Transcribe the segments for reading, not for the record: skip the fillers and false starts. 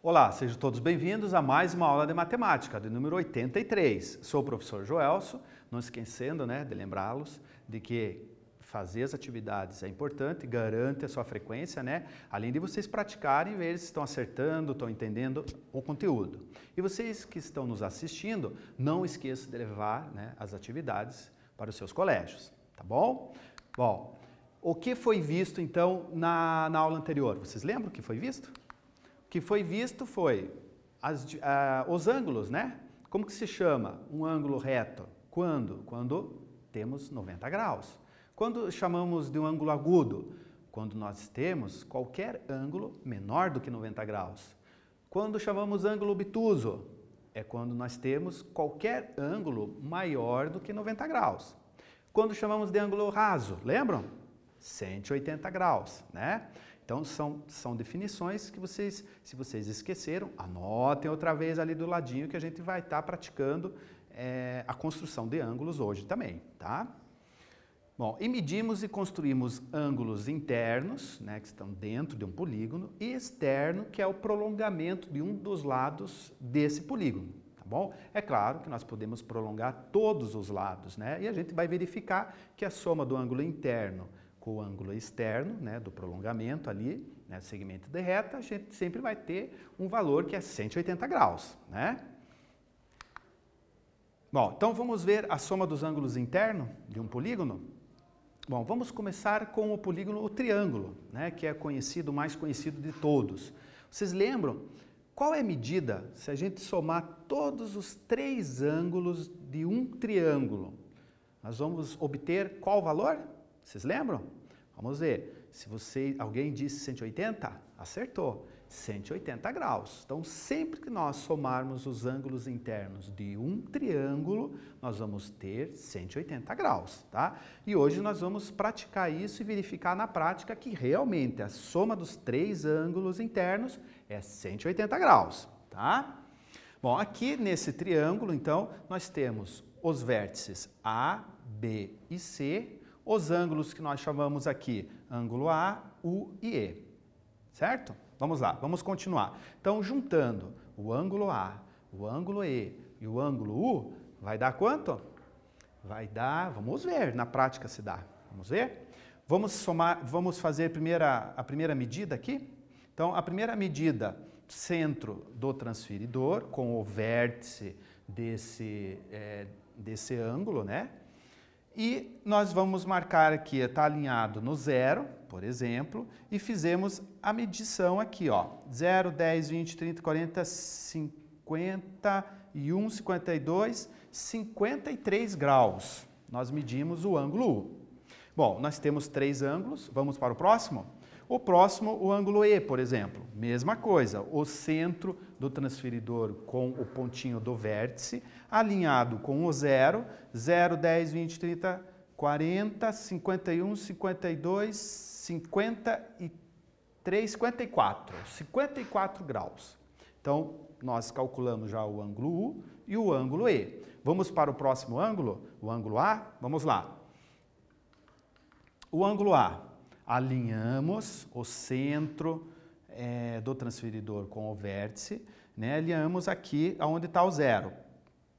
Olá, sejam todos bem-vindos a mais uma aula de matemática, de número 83. Sou o professor Joelso, não esquecendo, de lembrá-los de que fazer as atividades é importante, garante a sua frequência, além de vocês praticarem e ver se estão acertando, estão entendendo o conteúdo. E vocês que estão nos assistindo, não esqueçam de levar as atividades para os seus colégios, tá bom? Bom, o que foi visto então na aula anterior? Vocês lembram o que foi visto? O que foi visto foi os ângulos, Como que se chama um ângulo reto? Quando? Quando temos 90 graus. Quando chamamos de um ângulo agudo? Quando nós temos qualquer ângulo menor do que 90 graus. Quando chamamos ângulo obtuso? É quando nós temos qualquer ângulo maior do que 90 graus. Quando chamamos de ângulo raso, lembram? 180 graus, Então, são definições que se vocês esqueceram, anotem outra vez ali do ladinho que a gente vai estar praticando a construção de ângulos hoje também, tá? Bom, e medimos e construímos ângulos internos, que estão dentro de um polígono, e externo, que é o prolongamento de um dos lados desse polígono, tá bom? É claro que nós podemos prolongar todos os lados, E a gente vai verificar que a soma do ângulo interno com o ângulo externo, do prolongamento ali, segmento de reta, a gente sempre vai ter um valor que é 180 graus, Bom, então vamos ver a soma dos ângulos internos de um polígono? Bom, vamos começar com o polígono, o triângulo, que é o mais conhecido de todos. Vocês lembram qual é a medida se a gente somar todos os três ângulos de um triângulo? Nós vamos obter qual valor? Vocês lembram? Vamos ver. Se alguém disse 180, acertou. 180 graus. Então, sempre que nós somarmos os ângulos internos de um triângulo, nós vamos ter 180 graus, tá? E hoje nós vamos praticar isso e verificar na prática que realmente a soma dos três ângulos internos é 180 graus, tá? Bom, aqui nesse triângulo, então, nós temos os vértices A, B e C, os ângulos que nós chamamos aqui, ângulo A, U e E, certo? Vamos lá, vamos continuar. Então, juntando o ângulo A, o ângulo E e o ângulo U, vai dar quanto? Vai dar, vamos ver na prática se dá. Vamos ver? Vamos somar, vamos fazer a primeira medida aqui? Então, a primeira medida, centro do transferidor, com o vértice desse ângulo, E nós vamos marcar aqui, está alinhado no zero, por exemplo, e fizemos a medição aqui, 0, 10, 20, 30, 40, 51, 52, 53 graus. Nós medimos o ângulo U. Bom, nós temos três ângulos, vamos para o próximo? O próximo, o ângulo E, por exemplo, mesma coisa, o centro do transferidor com o pontinho do vértice, alinhado com o zero, 0, 10, 20, 30, 40, 51, 52, 53, 54 graus. Então, nós calculamos já o ângulo U e o ângulo E. Vamos para o próximo ângulo, o ângulo A? Vamos lá. O ângulo A. Alinhamos o centro do transferidor com o vértice, alinhamos aqui onde está o zero.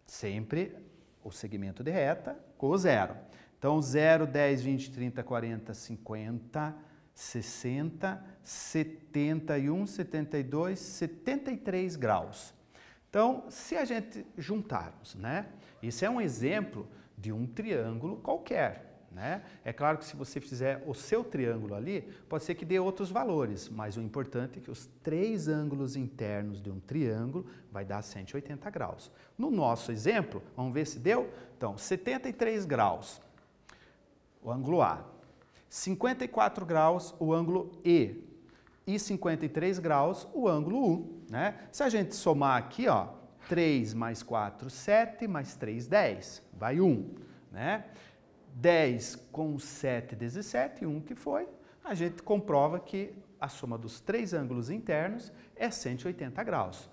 Sempre o segmento de reta com o zero. Então, 0, 10, 20, 30, 40, 50, 60, 71, 72, 73 graus. Então, se a gente juntarmos, isso é um exemplo de um triângulo qualquer. É claro que se você fizer o seu triângulo ali, pode ser que dê outros valores, mas o importante é que os três ângulos internos de um triângulo vai dar 180 graus. No nosso exemplo, vamos ver se deu? Então, 73 graus, o ângulo A, 54 graus, o ângulo E, e 53 graus, o ângulo U. Se a gente somar aqui, 3 mais 4, 7, mais 3, 10, vai 1, 10 com 7, 17, 1 que foi, a gente comprova que a soma dos três ângulos internos é 180 graus.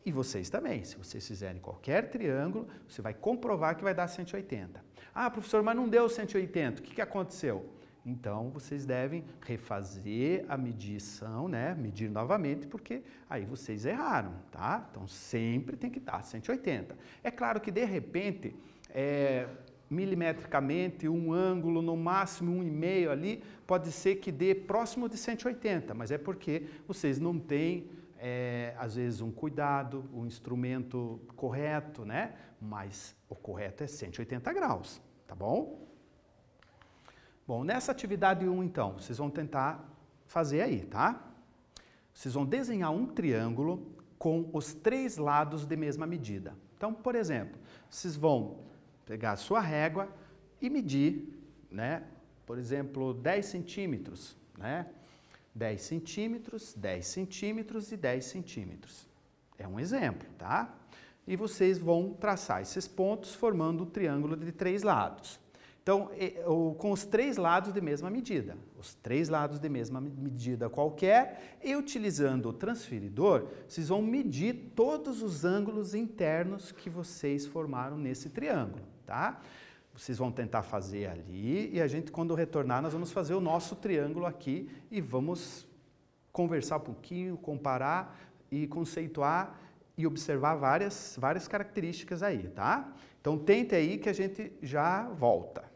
E vocês também, se vocês fizerem qualquer triângulo, você vai comprovar que vai dar 180. Ah, professor, mas não deu 180, o que aconteceu? Então, vocês devem refazer a medição, né? Medir novamente, porque aí vocês erraram, tá? Então, sempre tem que dar 180. É claro que, de repente, milimetricamente, um ângulo, no máximo 1,5 ali, pode ser que dê próximo de 180, mas é porque vocês não têm, às vezes, um cuidado, um instrumento correto, né? Mas o correto é 180 graus, tá bom? Bom, nessa atividade 1, então, vocês vão tentar fazer aí, tá? Vocês vão desenhar um triângulo com os 3 lados de mesma medida. Então, por exemplo, vocês vão pegar a sua régua e medir, né? Por exemplo, 10 centímetros, né? 10 centímetros, 10 centímetros e 10 centímetros. É um exemplo, tá? E vocês vão traçar esses pontos formando um triângulo de 3 lados. Então, com os 3 lados de mesma medida, os 3 lados de mesma medida qualquer, e utilizando o transferidor, vocês vão medir todos os ângulos internos que vocês formaram nesse triângulo, tá? Vocês vão tentar fazer ali e a gente, quando retornar, nós vamos fazer o nosso triângulo aqui e vamos conversar um pouquinho, comparar e conceituar e observar várias características aí, tá? Então, tente aí que a gente já volta.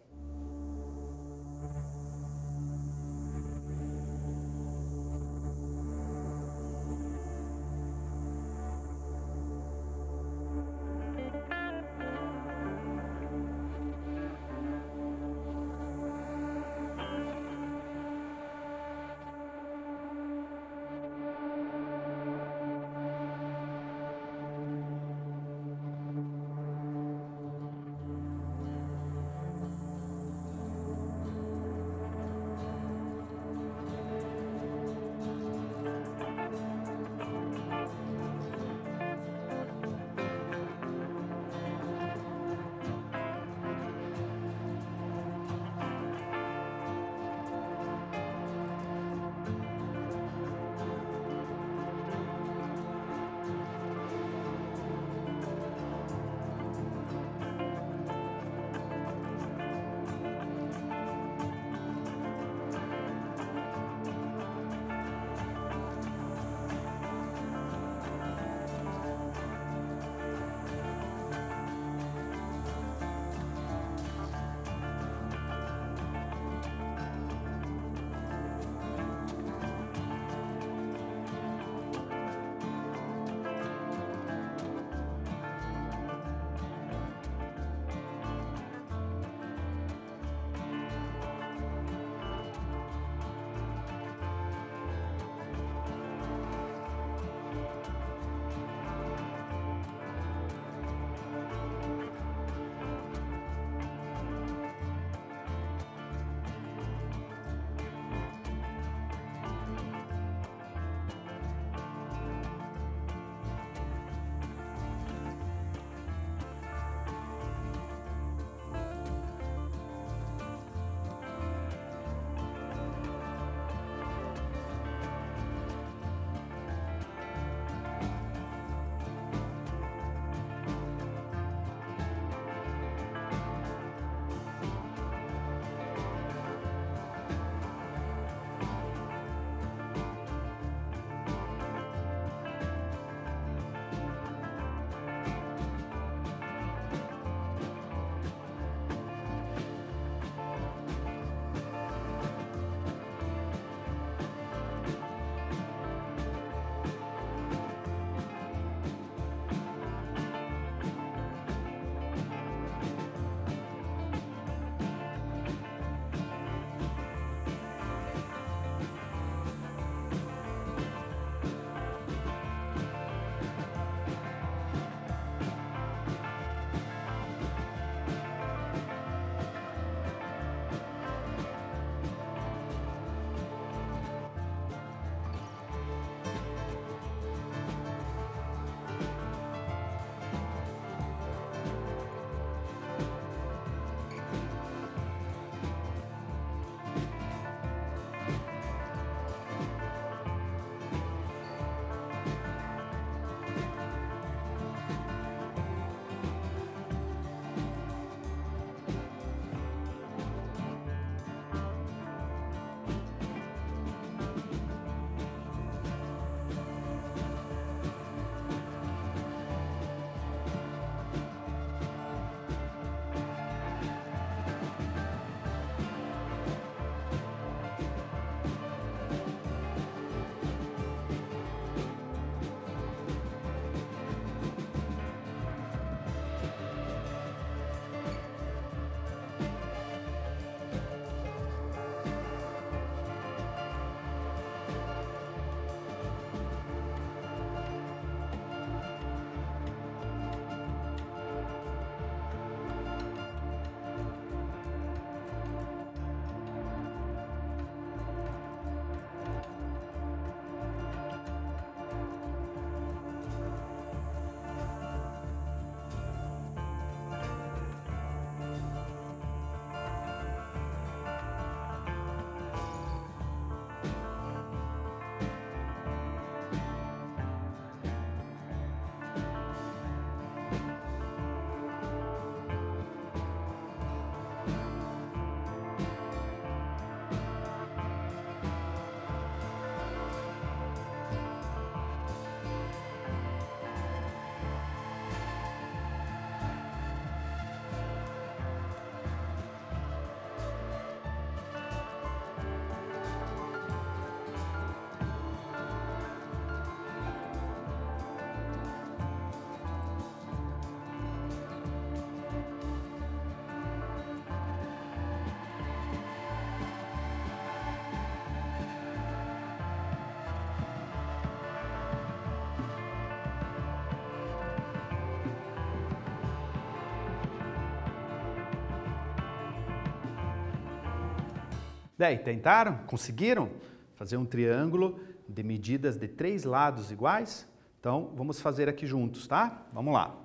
Daí, tentaram? Conseguiram fazer um triângulo de medidas de 3 lados iguais? Então, vamos fazer aqui juntos, tá? Vamos lá.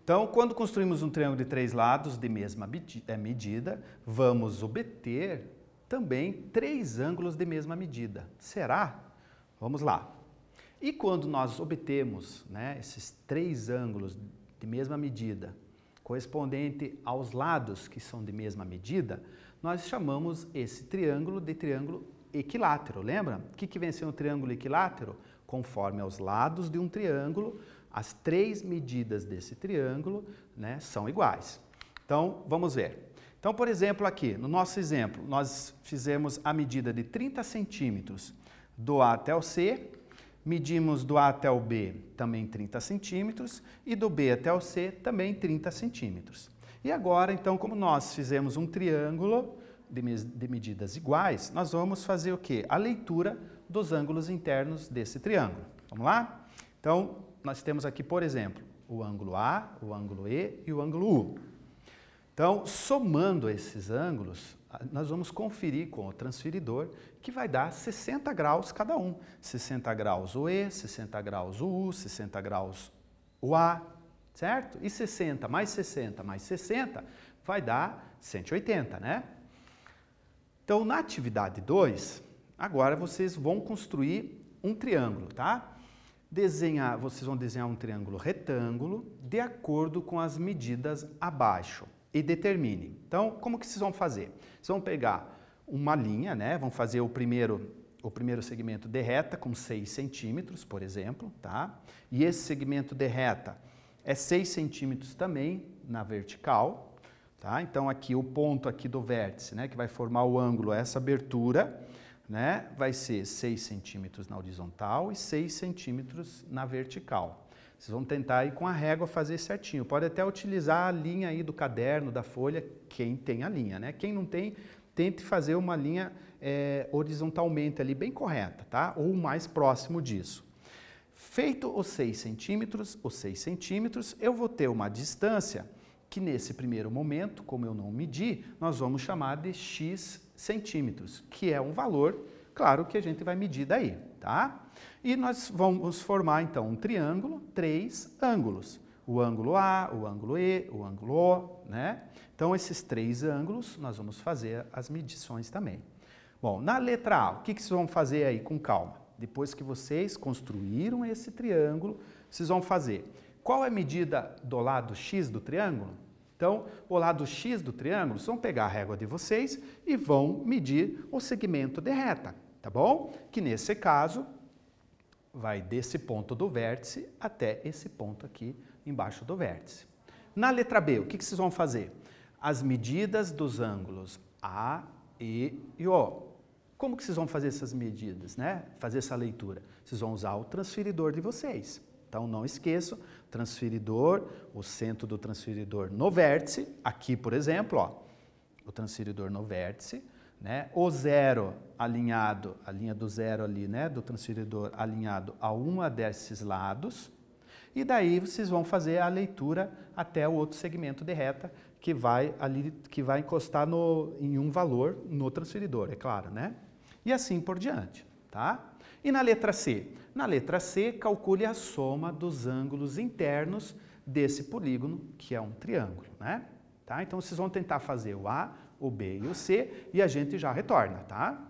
Então, quando construímos um triângulo de 3 lados de mesma medida, vamos obter também 3 ângulos de mesma medida. Será? Vamos lá. E quando nós obtemos, né, esses 3 ângulos de mesma medida, correspondente aos lados que são de mesma medida, nós chamamos esse triângulo de triângulo equilátero. Lembra? O que vem a ser um triângulo equilátero? Conforme aos lados de um triângulo, as 3 medidas desse triângulo, né, são iguais. Então, vamos ver. Então, por exemplo, aqui, no nosso exemplo, nós fizemos a medida de 30 centímetros do A até o C, medimos do A até o B também 30 centímetros e do B até o C também 30 centímetros. E agora, então, como nós fizemos um triângulo de medidas iguais, nós vamos fazer o quê? A leitura dos ângulos internos desse triângulo. Vamos lá? Então, nós temos aqui, por exemplo, o ângulo A, o ângulo E e o ângulo U. Então, somando esses ângulos, nós vamos conferir com o transferidor que vai dar 60 graus cada um. 60 graus o E, 60 graus o U, 60 graus o A, certo? E 60 mais 60 mais 60 vai dar 180, né? Então, na atividade 2, agora vocês vão construir um triângulo, tá? Vocês vão desenhar um triângulo retângulo de acordo com as medidas abaixo e determine. Então, como que vocês vão fazer? Vocês vão pegar uma linha, né? Vão fazer o primeiro segmento de reta com 6 centímetros, por exemplo, tá? E esse segmento de reta é 6 centímetros também na vertical, tá? Então, aqui o ponto aqui do vértice, né, que vai formar o ângulo, essa abertura, né, vai ser 6 centímetros na horizontal e 6 centímetros na vertical. Vocês vão tentar ir com a régua fazer certinho. Pode até utilizar a linha aí do caderno, da folha, quem tem a linha, né? Quem não tem, tente fazer uma linha horizontalmente ali bem correta, tá? Ou mais próximo disso. Feito os 6 centímetros, eu vou ter uma distância que nesse primeiro momento, como eu não medi, nós vamos chamar de x centímetros, que é um valor, claro, que a gente vai medir daí, tá? E nós vamos formar, então, um triângulo, 3 ângulos. O ângulo A, o ângulo E, o ângulo O, né? Então, esses 3 ângulos, nós vamos fazer as medições também. Bom, na letra A, o que vocês vão fazer aí com calma? Depois que vocês construíram esse triângulo, vocês vão fazer. Qual é a medida do lado X do triângulo? Então, o lado X do triângulo, vocês vão pegar a régua de vocês e vão medir o segmento de reta, tá bom? Que nesse caso, vai desse ponto do vértice até esse ponto aqui embaixo do vértice. Na letra B, o que vocês vão fazer? As medidas dos ângulos A, E e O. Como que vocês vão fazer essas medidas, né? Fazer essa leitura? Vocês vão usar o transferidor de vocês. Então, não esqueçam, transferidor, o centro do transferidor no vértice, aqui, por exemplo, ó, o transferidor no vértice, né? O zero alinhado, a linha do zero ali, né, do transferidor alinhado a uma desses lados, e daí vocês vão fazer a leitura até o outro segmento de reta que vai encostar em um valor no transferidor, é claro, né? E assim por diante, tá? E na letra C? Na letra C, calcule a soma dos ângulos internos desse polígono, que é um triângulo, né? Tá? Então, vocês vão tentar fazer o A, o B e o C, e a gente já retorna, tá?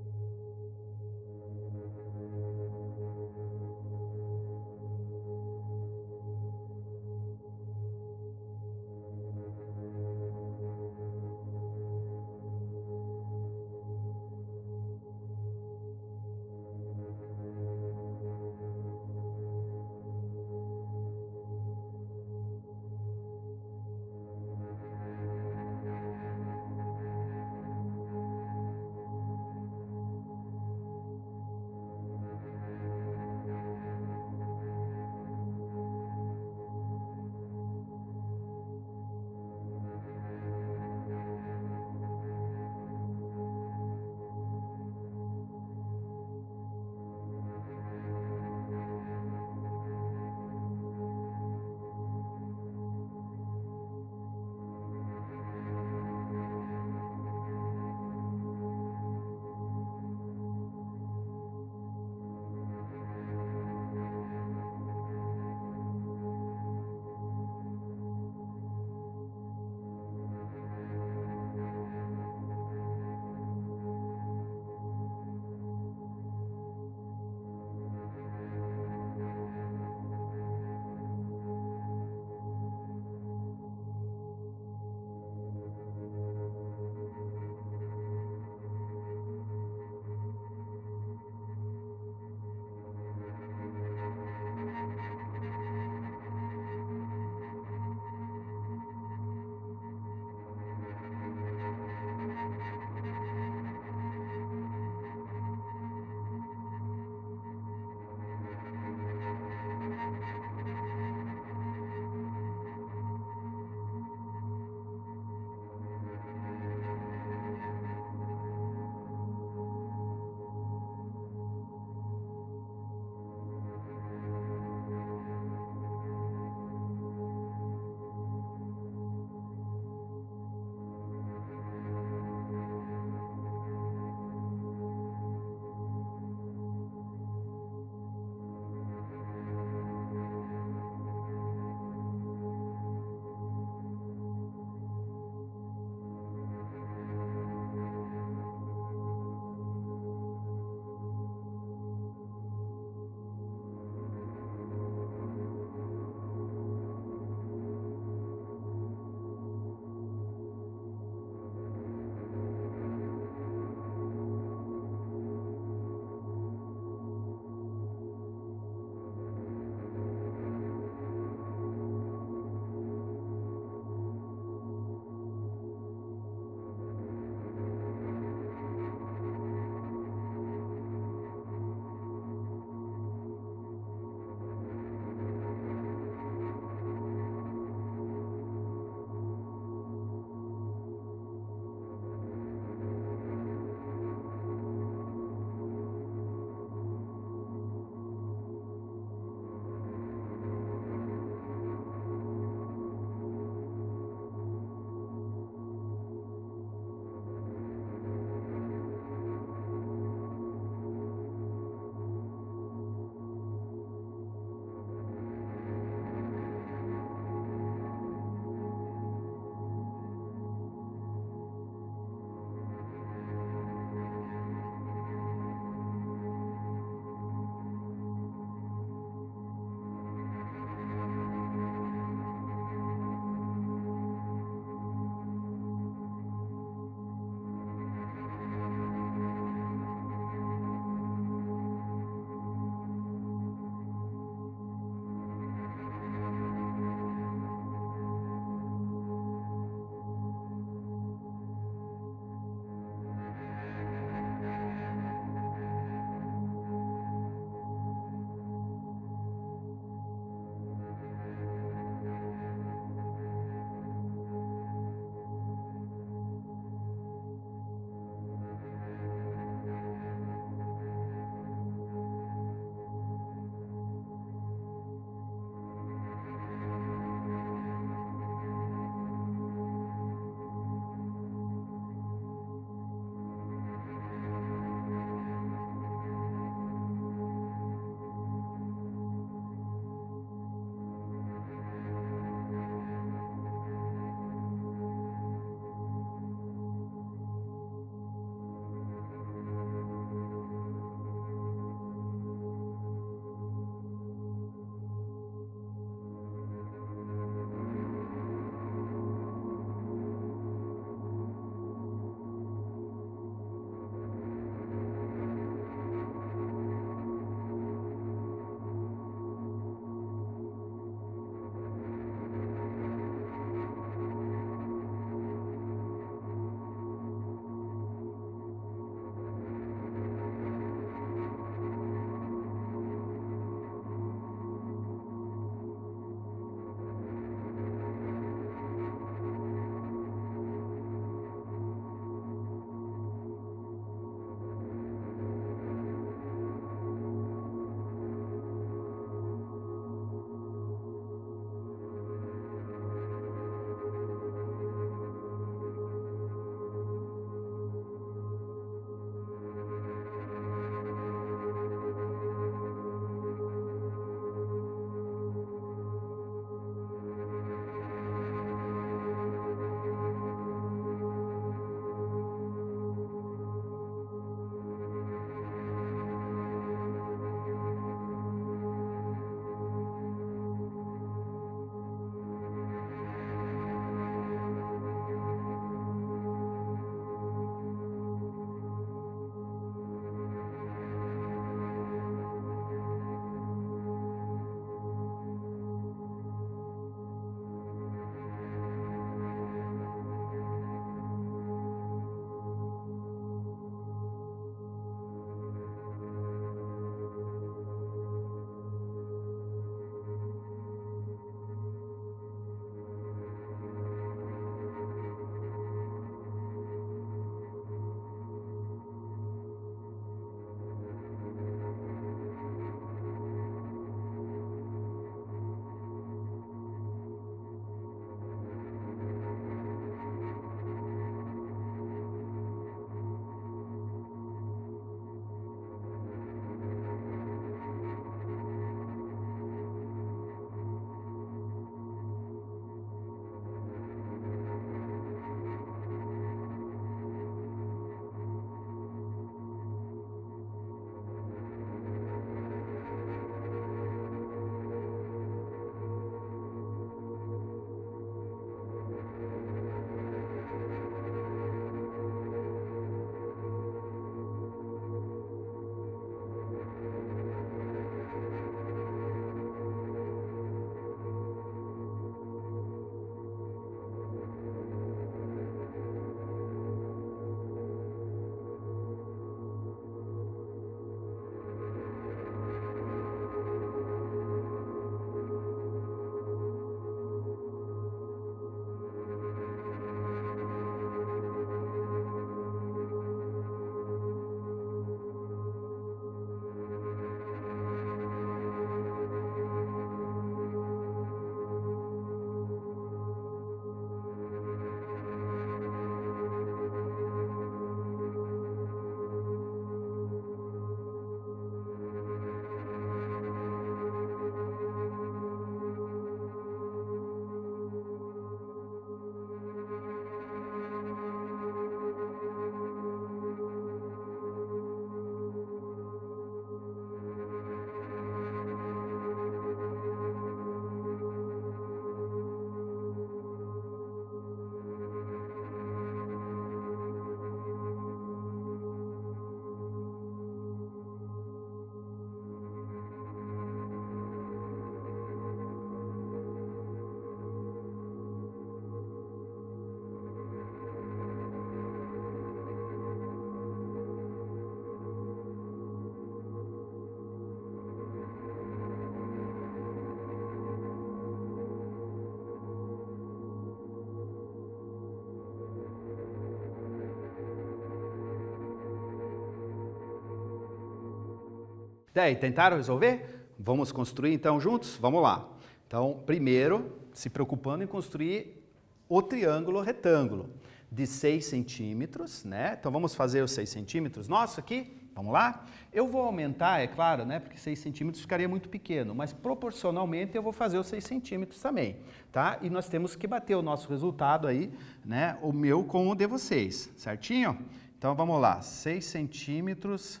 Daí, tentaram resolver? Vamos construir então juntos? Vamos lá. Então, primeiro, se preocupando em construir o triângulo retângulo de 6 centímetros, né? Então, vamos fazer os 6 centímetros nosso aqui? Vamos lá? Eu vou aumentar, é claro, né? Porque 6 centímetros ficaria muito pequeno, mas proporcionalmente eu vou fazer os 6 centímetros também, tá? E nós temos que bater o nosso resultado aí, né? O meu com o de vocês, certinho? Então, vamos lá. 6 centímetros,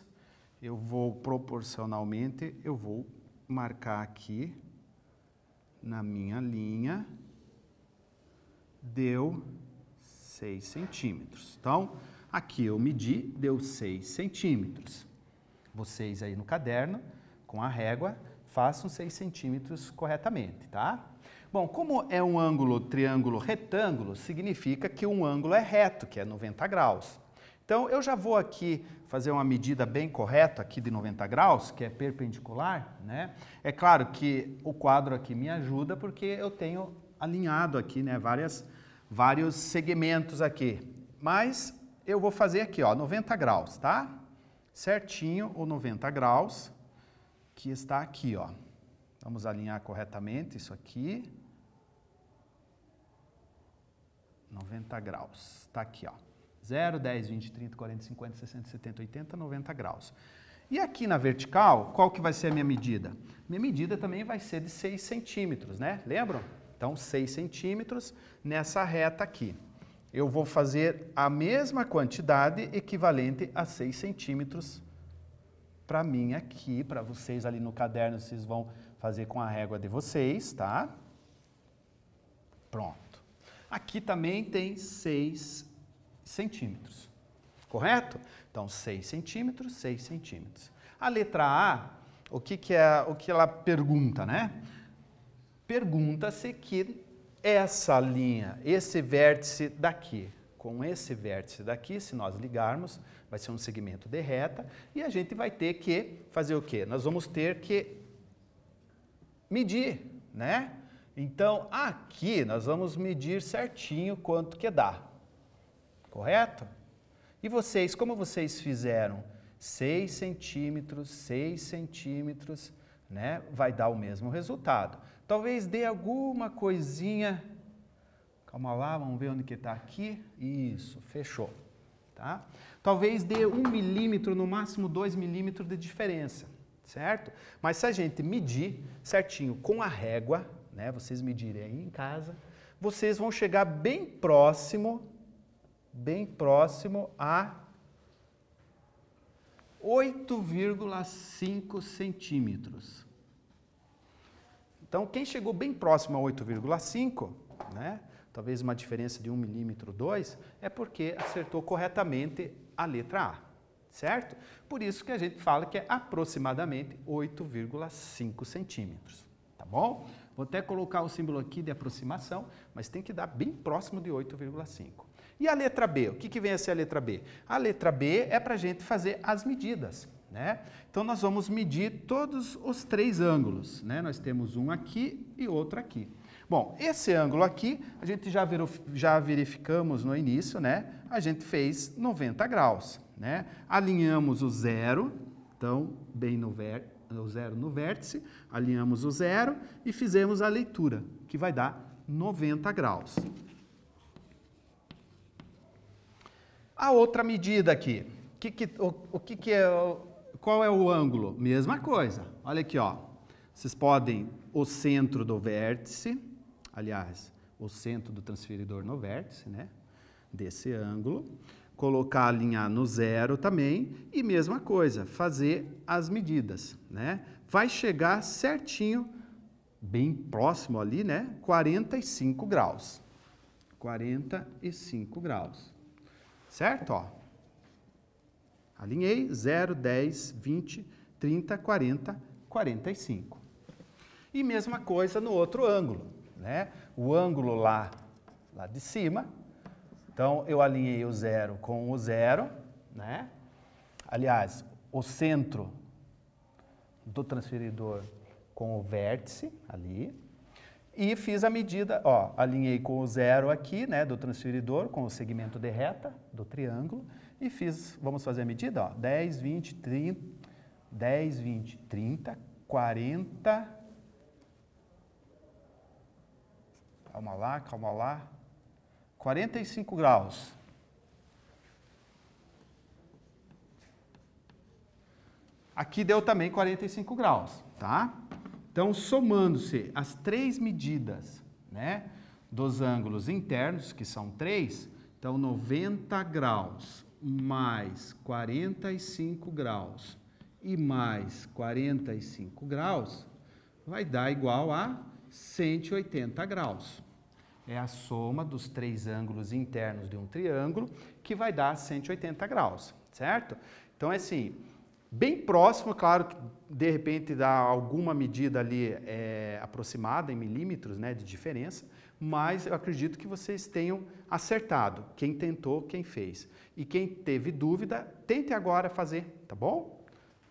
eu vou proporcionalmente, eu vou marcar aqui na minha linha, deu 6 centímetros. Então, aqui eu medi, deu 6 centímetros. Vocês aí no caderno, com a régua, façam 6 centímetros corretamente, tá? Bom, como é um ângulo triângulo retângulo, significa que um ângulo é reto, que é 90 graus. Então, eu já vou aqui fazer uma medida bem correta aqui de 90 graus, que é perpendicular, né? É claro que o quadro aqui me ajuda porque eu tenho alinhado aqui, né, vários segmentos aqui. Mas eu vou fazer aqui, ó, 90 graus, tá? Certinho o 90 graus, que está aqui, ó. Vamos alinhar corretamente isso aqui. 90 graus, tá aqui, ó. 0, 10, 20, 30, 40, 50, 60, 70, 80, 90 graus. E aqui na vertical, qual que vai ser a minha medida? Minha medida também vai ser de 6 centímetros, né? Lembram? Então, 6 centímetros nessa reta aqui. Eu vou fazer a mesma quantidade equivalente a 6 centímetros para mim aqui, para vocês ali no caderno, vocês vão fazer com a régua de vocês, tá? Pronto. Aqui também tem 6 centímetros, correto? Então, 6 centímetros, 6 centímetros. A letra A, o que ela pergunta, né? Pergunta-se que essa linha, esse vértice daqui, com esse vértice daqui, se nós ligarmos, vai ser um segmento de reta, e a gente vai ter que fazer o quê? Nós vamos ter que medir, né? Então, aqui nós vamos medir certinho quanto que dá. Correto? E vocês, como vocês fizeram 6 centímetros, né? Vai dar o mesmo resultado. Talvez dê alguma coisinha, calma lá, vamos ver onde que está aqui. Isso, fechou. Tá? Talvez dê 1 milímetro, no máximo 2 milímetros de diferença, certo? Mas se a gente medir certinho com a régua, né? Vocês medirem aí em casa, vocês vão chegar bem próximo a 8,5 centímetros. Então, quem chegou bem próximo a 8,5, né, talvez uma diferença de 1 milímetro, 2, é porque acertou corretamente a letra A, certo? Por isso que a gente fala que é aproximadamente 8,5 centímetros, tá bom? Vou até colocar o símbolo aqui de aproximação, mas tem que dar bem próximo de 8,5. E a letra B? O que vem a ser a letra B? A letra B é para a gente fazer as medidas, né? Então, nós vamos medir todos os 3 ângulos, né? Nós temos um aqui e outro aqui. Bom, esse ângulo aqui, a gente já verificamos no início, né? A gente fez 90 graus, né? Alinhamos o zero, então, bem o zero no vértice, alinhamos o zero e fizemos a leitura, que vai dar 90 graus. A outra medida aqui, qual é o ângulo? Mesma coisa, olha aqui, ó. Vocês podem, o centro do vértice, aliás, o centro do transferidor no vértice, né, desse ângulo, colocar, alinhar no zero também, e mesma coisa, fazer as medidas, né? Vai chegar certinho, bem próximo ali, né, 45 graus. 45 graus. Certo? Ó. Alinhei 0, 10, 20, 30, 40, 45. E mesma coisa no outro ângulo, né? O ângulo lá de cima. Então, eu alinhei o zero com o zero, né? Aliás, o centro do transferidor com o vértice ali. E fiz a medida, ó, alinhei com o zero aqui, né, do transferidor, com o segmento de reta do triângulo, e fiz, vamos fazer a medida, ó, 10, 20, 30, 10, 20, 30, 40... Calma lá. 45 graus. Aqui deu também 45 graus, tá? Então, somando-se as três medidas, né, dos ângulos internos, que são 3, então 90 graus mais 45 graus e mais 45 graus vai dar igual a 180 graus. É a soma dos três ângulos internos de um triângulo que vai dar 180 graus, certo? Então, é assim, bem próximo, claro que de repente dá alguma medida ali aproximada em milímetros, né, de diferença, mas eu acredito que vocês tenham acertado, quem tentou, quem fez. E quem teve dúvida, tente agora fazer, tá bom?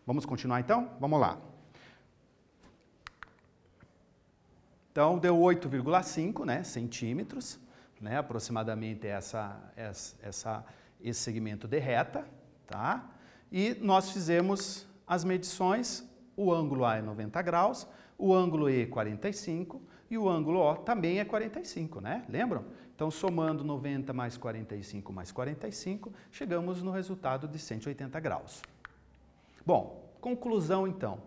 Vamos continuar então? Vamos lá. Então, deu 8,5, né, centímetros, né, aproximadamente esse segmento de reta, tá? E nós fizemos as medições, o ângulo A é 90 graus, o ângulo E 45 e o ângulo O também é 45, né? Lembram? Então, somando 90 mais 45, chegamos no resultado de 180 graus. Bom, conclusão então.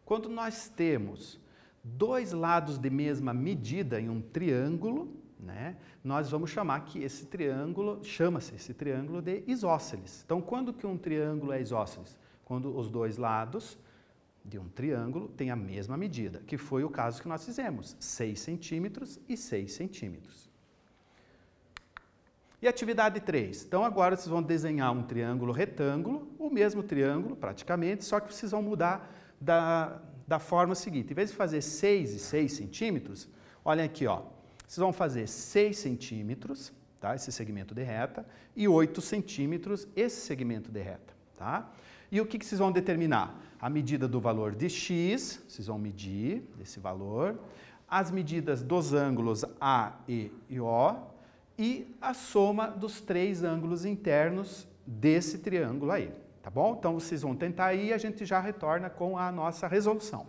Quando nós temos dois lados de mesma medida em um triângulo, né, nós vamos chamar que esse triângulo, chama-se esse triângulo de isósceles. Então, quando que um triângulo é isósceles? Quando os dois lados de um triângulo têm a mesma medida, que foi o caso que nós fizemos, 6 centímetros e 6 centímetros. E atividade 3. Então, agora vocês vão desenhar um triângulo retângulo, o mesmo triângulo praticamente, só que vocês vão mudar da forma seguinte. Em vez de fazer 6 e 6 centímetros, olhem aqui, ó. Vocês vão fazer 6 centímetros, tá? Esse segmento de reta, e 8 centímetros esse segmento de reta, tá? E o que vocês vão determinar? A medida do valor de x, vocês vão medir esse valor, as medidas dos ângulos A, E e O, e a soma dos três ângulos internos desse triângulo aí, tá bom? Então, vocês vão tentar aí e a gente já retorna com a nossa resolução.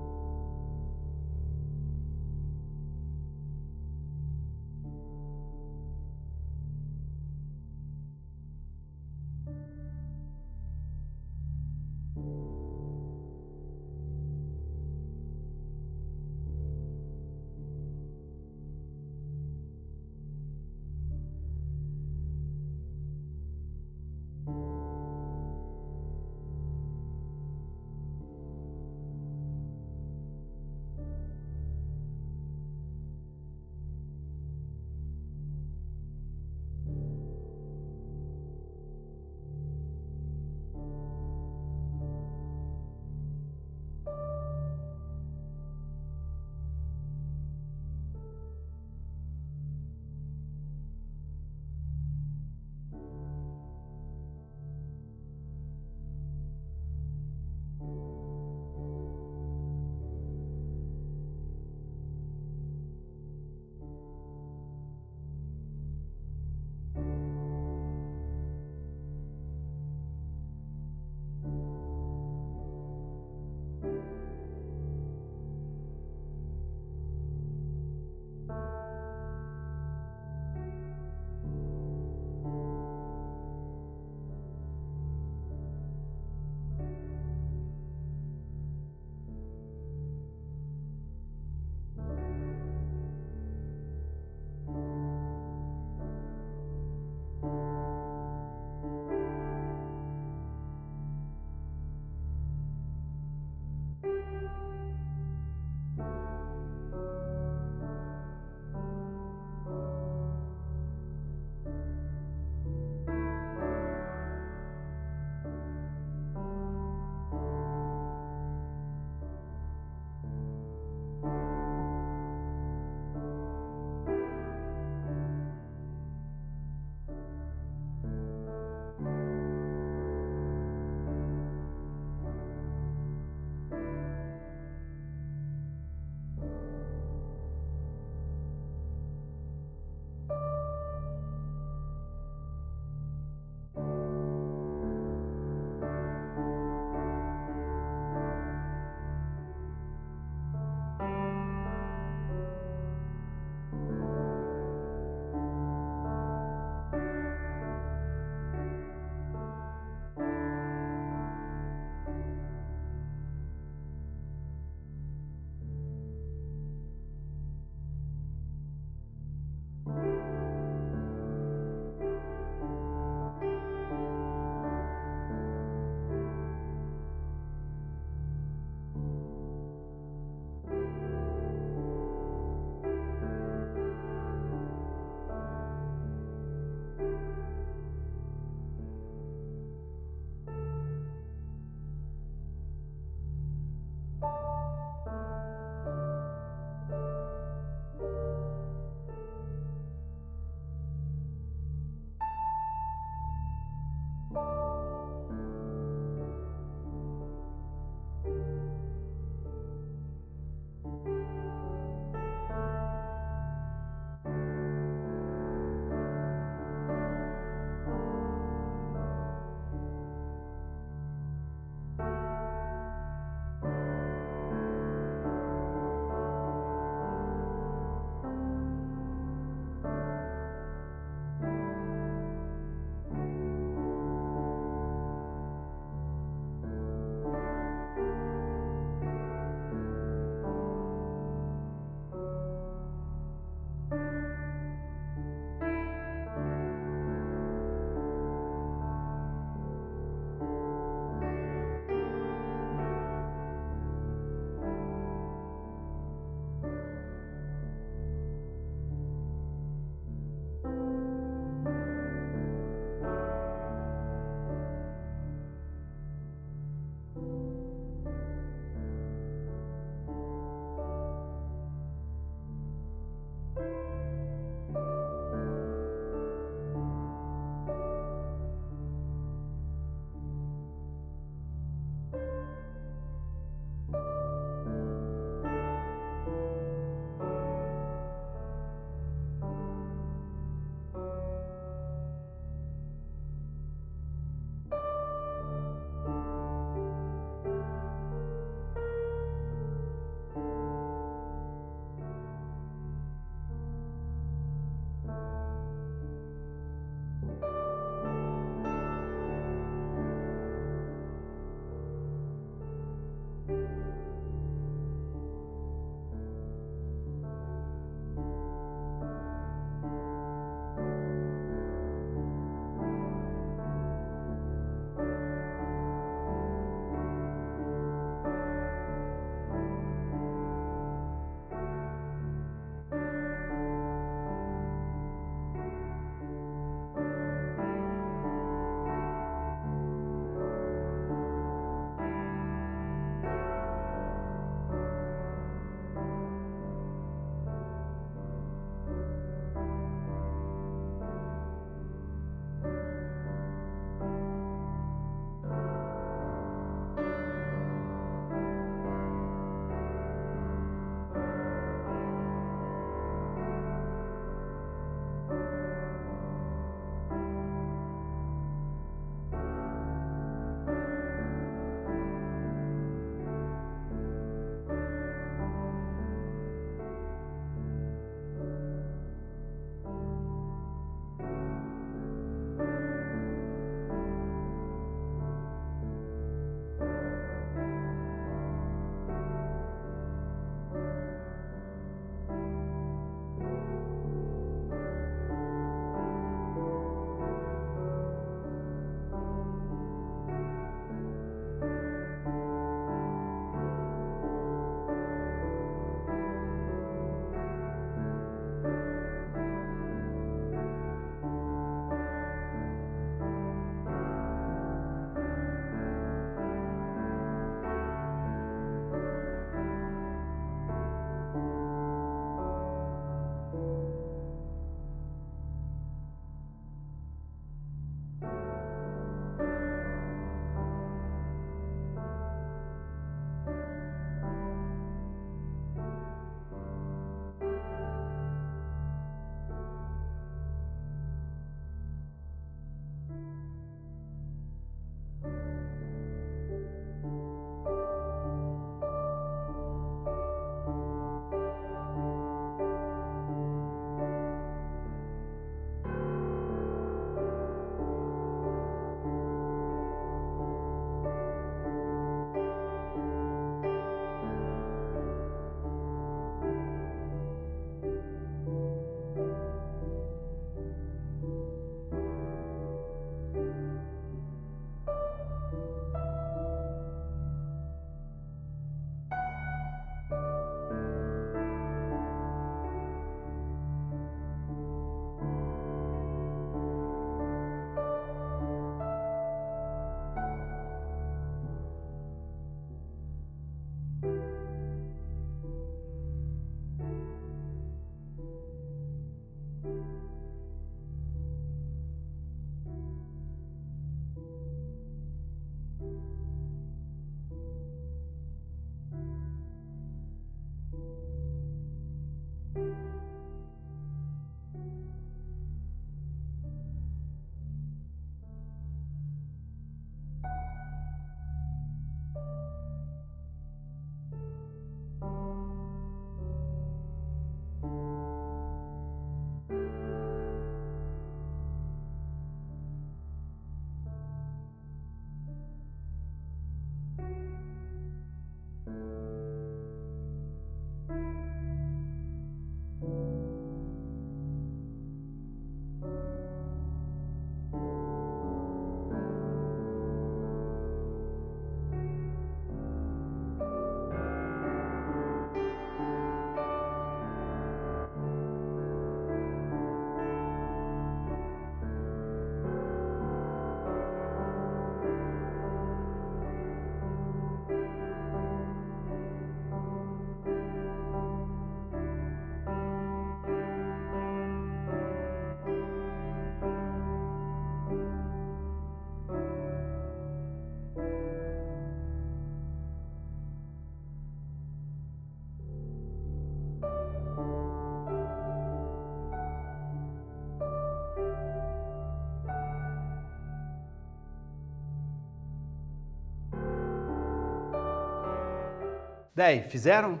Daí, fizeram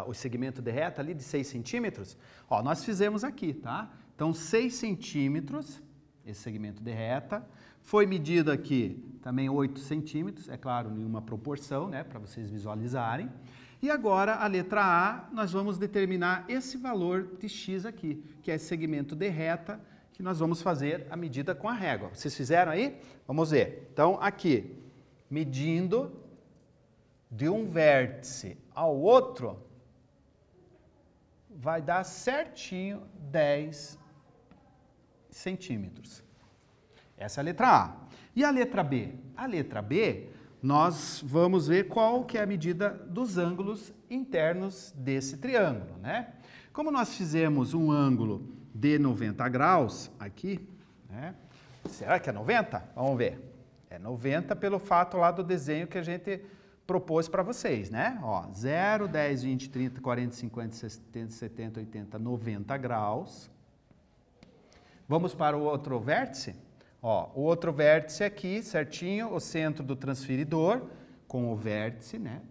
o segmento de reta ali de 6 centímetros? Ó, nós fizemos aqui, tá? Então, 6 centímetros, esse segmento de reta. Foi medido aqui também 8 centímetros, é claro, em uma proporção, né, para vocês visualizarem. E agora, a letra A, nós vamos determinar esse valor de x aqui, que é esse segmento de reta, que nós vamos fazer a medida com a régua. Vocês fizeram aí? Vamos ver. Então, aqui, medindo de um vértice ao outro, vai dar certinho 10 centímetros. Essa é a letra A. E a letra B? A letra B, nós vamos ver qual que é a medida dos ângulos internos desse triângulo, né? Como nós fizemos um ângulo de 90 graus aqui, né? Será que é 90? Vamos ver. É 90 pelo fato lá do desenho que a gente propôs para vocês, né? Ó, 0, 10, 20, 30, 40, 50, 60, 70, 80, 90 graus. Vamos para o outro vértice? Ó, o outro vértice aqui, certinho, o centro do transferidor com o vértice, né?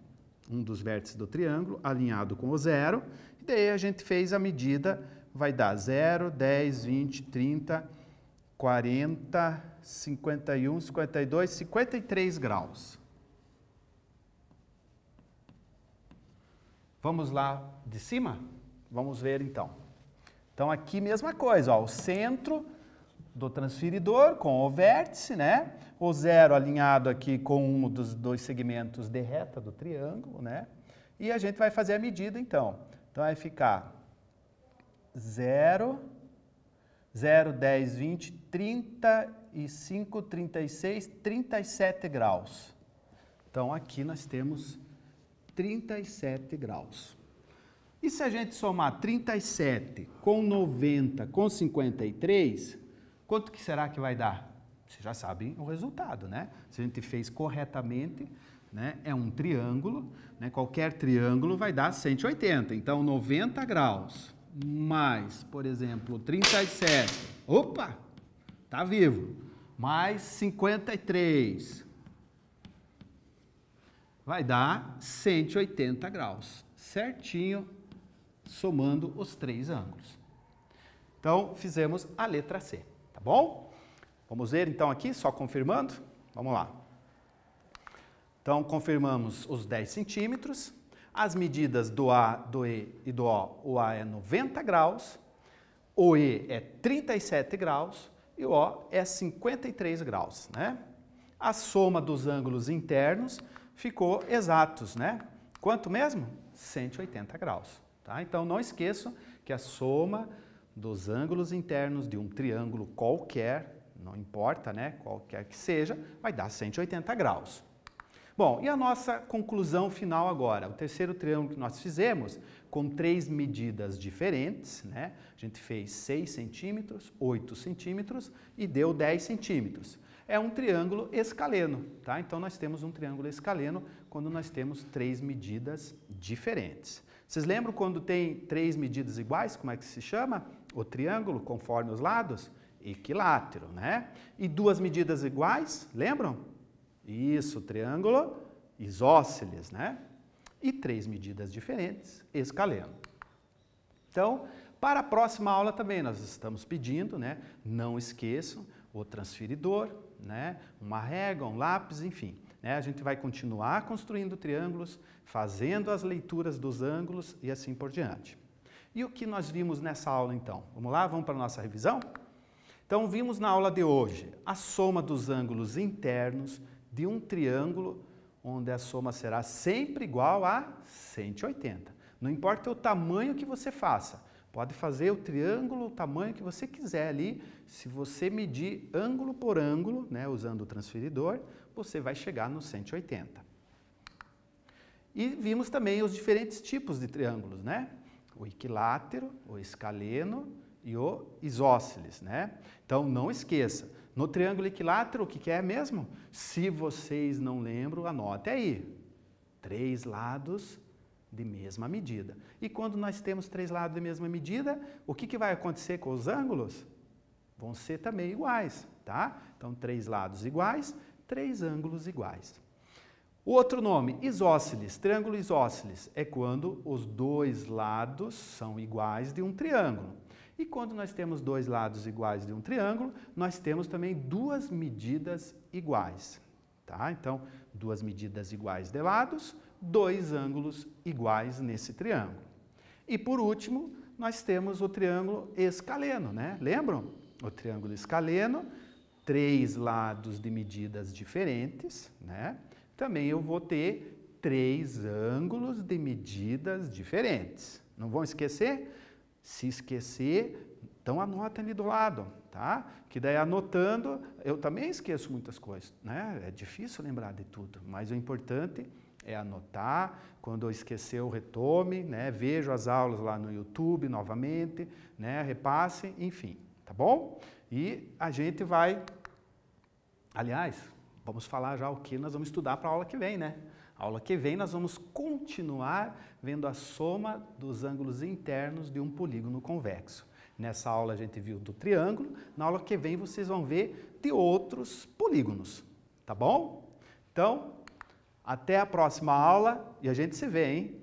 Um dos vértices do triângulo, alinhado com o 0. E daí a gente fez a medida, vai dar 0, 10, 20, 30, 40, 51, 52, 53 graus. Vamos lá de cima? Vamos ver então. Então aqui mesma coisa, ó, o centro do transferidor com o vértice, né? O 0 alinhado aqui com um dos dois segmentos de reta do triângulo, né? E a gente vai fazer a medida então. Então vai ficar 0, 0, 10, 20, 35, 36, 37 graus. Então aqui nós temos 37 graus. E se a gente somar 37 com 90 com 53, quanto que será que vai dar? Vocês já sabem o resultado, né? Se a gente fez corretamente, né, é um triângulo, né? Qualquer triângulo vai dar 180. Então, 90 graus mais, por exemplo, 37. Opa! Tá vivo. Mais 53. Vai dar 180 graus. Certinho, somando os três ângulos. Então, fizemos a letra C. Tá bom? Vamos ver então aqui, só confirmando. Vamos lá. Então, confirmamos os 10 centímetros. As medidas do A, do E e do O. O A é 90 graus, o E é 37 graus e o O é 53 graus, né? A soma dos ângulos internos ficou exatos, né? Quanto mesmo? 180 graus, tá? Então, não esqueçam que a soma dos ângulos internos de um triângulo qualquer, não importa, né, qualquer que seja, vai dar 180 graus. Bom, e a nossa conclusão final agora? O terceiro triângulo que nós fizemos, com três medidas diferentes, né? A gente fez 6 centímetros, 8 centímetros e deu 10 centímetros. É um triângulo escaleno, tá? Então, nós temos um triângulo escaleno quando nós temos três medidas diferentes. Vocês lembram quando tem três medidas iguais? Como é que se chama? O triângulo, conforme os lados? Equilátero, né? E duas medidas iguais, lembram? Isso, triângulo isósceles, né? E três medidas diferentes, escaleno. Então, para a próxima aula também nós estamos pedindo, né? Não esqueçam o transferidor, né? Uma régua, um lápis, enfim. Né? A gente vai continuar construindo triângulos, fazendo as leituras dos ângulos e assim por diante. E o que nós vimos nessa aula então? Vamos lá, vamos para a nossa revisão? Então, vimos na aula de hoje a soma dos ângulos internos de um triângulo, onde a soma será sempre igual a 180. Não importa o tamanho que você faça, pode fazer o triângulo, o tamanho que você quiser ali. Se você medir ângulo por ângulo, né, usando o transferidor, você vai chegar no 180. E vimos também os diferentes tipos de triângulos, né? O equilátero, o escaleno e o isósceles, né? Então, não esqueça, no triângulo equilátero, o que é mesmo? Se vocês não lembram, anote aí. 3 lados de mesma medida. E quando nós temos 3 lados de mesma medida, o que vai acontecer com os ângulos? Vão ser também iguais, tá? Então, 3 lados iguais, 3 ângulos iguais. O outro nome, isósceles, triângulo isósceles, é quando os dois lados são iguais de um triângulo. E quando nós temos dois lados iguais de um triângulo, nós temos também duas medidas iguais. Tá? Então, duas medidas iguais de lados, dois ângulos iguais nesse triângulo. E por último, nós temos o triângulo escaleno, né? Lembram? O triângulo escaleno, três lados de medidas diferentes, né? Também eu vou ter três ângulos de medidas diferentes. Não vão esquecer? Se esquecer, então anota ali do lado, tá? Que daí anotando, eu também esqueço muitas coisas, né? É difícil lembrar de tudo, mas o importante é anotar. Quando eu esquecer, eu retome, né? Vejo as aulas lá no YouTube novamente, né? Repasse, enfim, tá bom? E a gente vai, aliás, vamos falar já o que nós vamos estudar para a aula que vem, né? A aula que vem nós vamos continuar vendo a soma dos ângulos internos de um polígono convexo. Nessa aula a gente viu do triângulo, na aula que vem vocês vão ver de outros polígonos, tá bom? Então, até a próxima aula e a gente se vê, hein?